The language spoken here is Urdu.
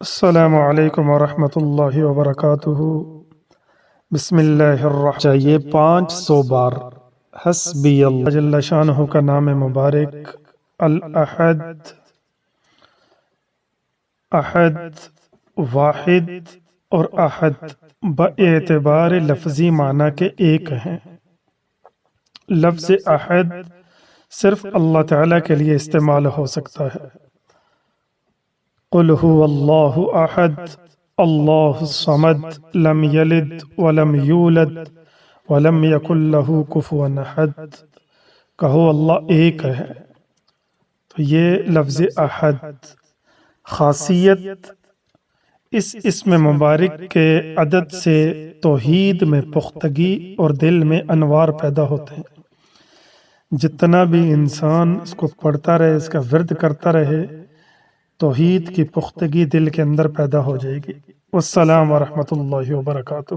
السلام علیکم ورحمۃ اللہ وبرکاتہ۔ بسم اللہ الرحمن چاہیے 500 بار حسبی اللہ جل شانہ کا نام مبارک الاحد، احد واحد اور احد باعتبار لفظی معنی کے ایک ہیں۔ لفظ احد صرف اللہ تعالیٰ کے لیے استعمال ہو سکتا ہے۔ قل هو اللہ احد اللہ الصمد لم یلد ولم یولد ولم یکن لہ کفوا احد، کہو اللہ ایک ہے۔ تو یہ لفظ احد خاصیت اس اسم مبارک کے عدد سے توحید میں پختگی اور دل میں انوار پیدا ہوتے ہیں۔ جتنا بھی انسان اس کو پڑھتا رہے، اس کا ورد کرتا رہے، توحید کی پختگی دل کے اندر پیدا ہو جائے گی۔ والسلام ورحمۃ اللہ وبرکاتہ۔